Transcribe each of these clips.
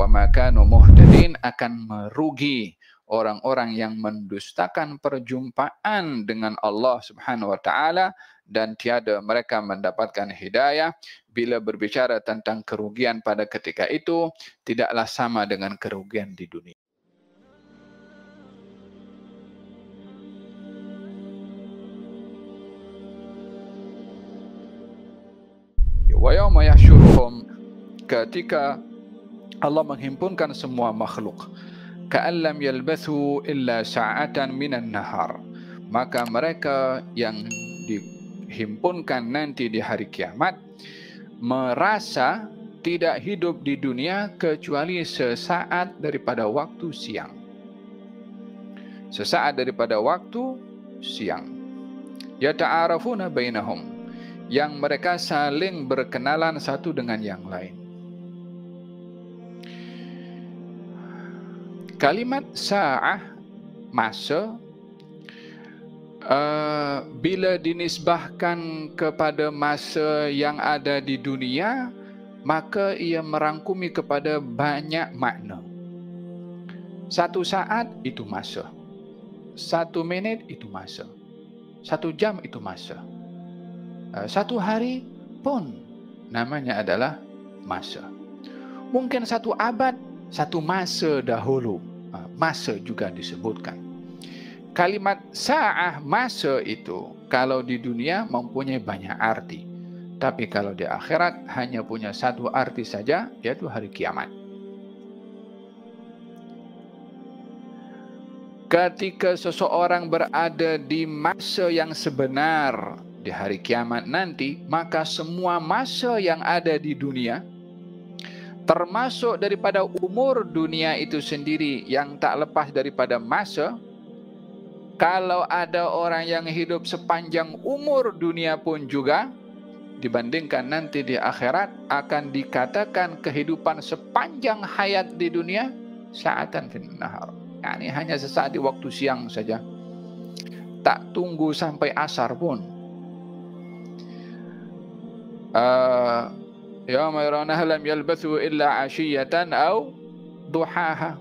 wa ma kanu muhtadin, akan merugi orang-orang yang mendustakan perjumpaan dengan Allah Subhanahu wa taala dan tiada mereka mendapatkan hidayah. Bila berbicara tentang kerugian pada ketika itu, tidaklah sama dengan kerugian di dunia. Wa yauma yahsyuruhum, ketika Allah menghimpunkan semua makhluk, ka'an lam yalbathu illa sa'atan minan nahar, maka mereka yang dihimpunkan nanti di hari kiamat merasa tidak hidup di dunia kecuali sesaat daripada waktu siang. Sesaat daripada waktu siang. Yata'arafuna bainahum, yang mereka saling berkenalan satu dengan yang lain. Kalimat sa'ah, masa, bila dinisbahkan kepada masa yang ada di dunia, maka ia merangkumi kepada banyak makna. Satu saat itu masa, 1 minit itu masa, 1 jam itu masa, 1 hari pun namanya adalah masa. Mungkin 1 abad, 1 masa dahulu, masa juga disebutkan. Kalimat sa'ah, masa itu, kalau di dunia mempunyai banyak arti, tapi kalau di akhirat hanya punya 1 arti saja, yaitu hari kiamat. Ketika seseorang berada di masa yang sebenar di hari kiamat nanti, maka semua masa yang ada di dunia, termasuk daripada umur dunia itu sendiri yang tak lepas daripada masa, kalau ada orang yang hidup sepanjang umur dunia pun juga, dibandingkan nanti di akhirat, akan dikatakan kehidupan sepanjang hayat di dunia sa'atan fin nahar. Yani hanya sesaat di waktu siang saja, tak tunggu sampai asar pun. Yauma yarawnaha lam yalbathu illa 'ashiyatan aw duhaha.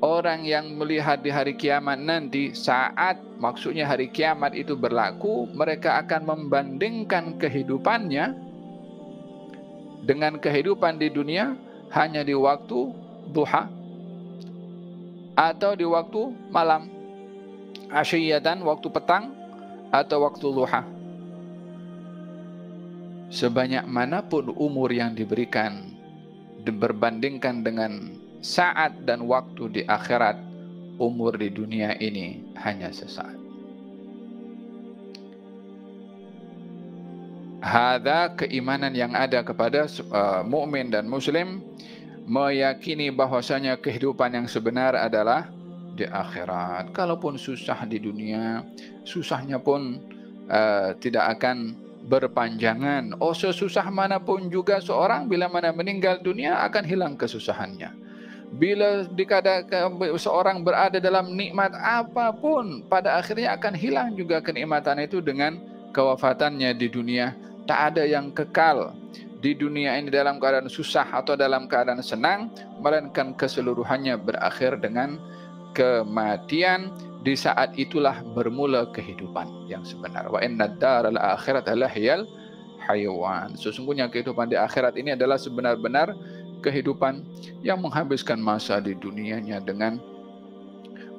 Orang yang melihat di hari kiamat nanti, saat maksudnya hari kiamat itu berlaku, mereka akan membandingkan kehidupannya dengan kehidupan di dunia hanya di waktu duha atau di waktu malam, asyiyatan, waktu petang, atau waktu duha. Sebanyak manapun umur yang diberikan, berbandingkan dengan saat dan waktu di akhirat, umur di dunia ini hanya sesaat. Hadza, keimanan yang ada kepada mukmin dan muslim, meyakini bahwasanya kehidupan yang sebenar adalah di akhirat. Kalaupun susah di dunia, susahnya pun tidak akan berpanjangan. Oh, sesusah manapun juga seorang, bila mana meninggal dunia akan hilang kesusahannya. Bila dikatakan seorang berada dalam nikmat apapun, pada akhirnya akan hilang juga kenikmatan itu dengan kewafatannya di dunia. Tak ada yang kekal di dunia ini dalam keadaan susah atau dalam keadaan senang, melainkan keseluruhannya berakhir dengan kematian. Di saat itulah bermula kehidupan yang sebenar. Wa inna ad-daral akhirata lahiyal hayawan. Sesungguhnya kehidupan di akhirat ini adalah sebenar-benar kehidupan yang menghabiskan masa di dunianya dengan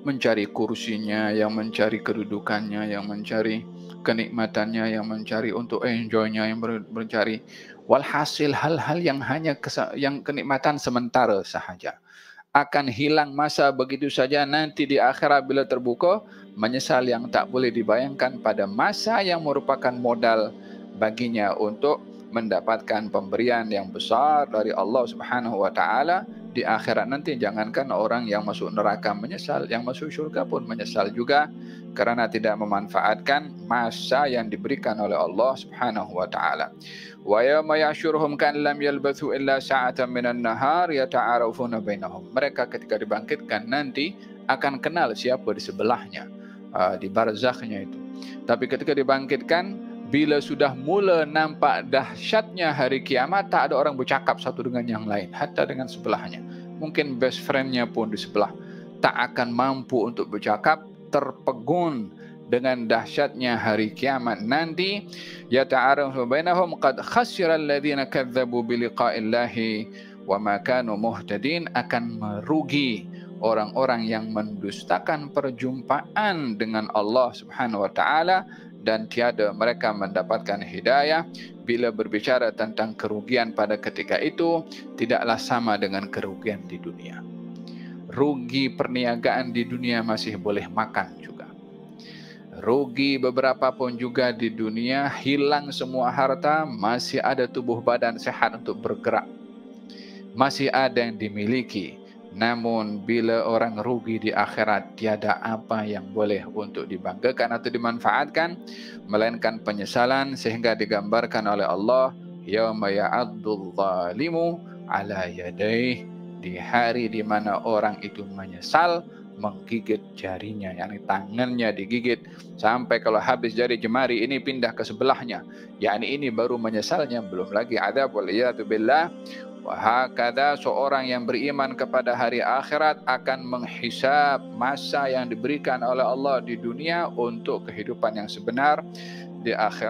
mencari kursinya, yang mencari kedudukannya, yang mencari kenikmatannya, yang mencari untuk enjoynya, yang mencari walhasil hal-hal yang hanya yang kenikmatan sementara sahaja. Akan hilang masa begitu saja. Nanti di akhirat bila terbuka, menyesal yang tak boleh dibayangkan pada masa yang merupakan modal baginya untuk mendapatkan pemberian yang besar dari Allah Subhanahu wa taala di akhirat nanti. Jangankan orang yang masuk neraka menyesal, yang masuk syurga pun menyesal juga karena tidak memanfaatkan masa yang diberikan oleh Allah Subhanahu wa taala. Wa yawma yahsyuruhum kan lam yalbathu illa sa'atan minan nahar yata'arafuna bainahum. Mereka ketika dibangkitkan nanti akan kenal siapa di sebelahnya, di barzakhnya itu. Tapi ketika dibangkitkan, bila sudah mula nampak dahsyatnya hari kiamat, tak ada orang bercakap satu dengan yang lain, hatta dengan sebelahnya. Mungkin best friend-nya pun di sebelah, tak akan mampu untuk bercakap, terpegun dengan dahsyatnya hari kiamat nanti. Yata'arafu bainahum qad khasira alladhina kadzdzabu biliqa'illahi wa ma kanu muhtadin, akan merugi orang-orang yang mendustakan perjumpaan dengan Allah Subhanahu wa taala dan tiada mereka mendapatkan hidayah. Bila berbicara tentang kerugian pada ketika itu, tidaklah sama dengan kerugian di dunia. Rugi perniagaan di dunia masih boleh makan juga. Rugi beberapa pun juga di dunia, hilang semua harta, masih ada tubuh badan sehat untuk bergerak, masih ada yang dimiliki. Namun bila orang rugi di akhirat, tiada apa yang boleh untuk dibanggakan atau dimanfaatkan, melainkan penyesalan, sehingga digambarkan oleh Allah, yauma ya'addul zalimu ala yadayhi, di hari di mana orang itu menyesal menggigit jarinya, yakni tangannya digigit sampai kalau habis jari jemari ini pindah ke sebelahnya, yakni ini baru menyesalnya, belum lagi adab waliyadu billah. Wahakadha, seorang yang beriman kepada hari akhirat akan menghisab masa yang diberikan oleh Allah di dunia untuk kehidupan yang sebenar di akhirat.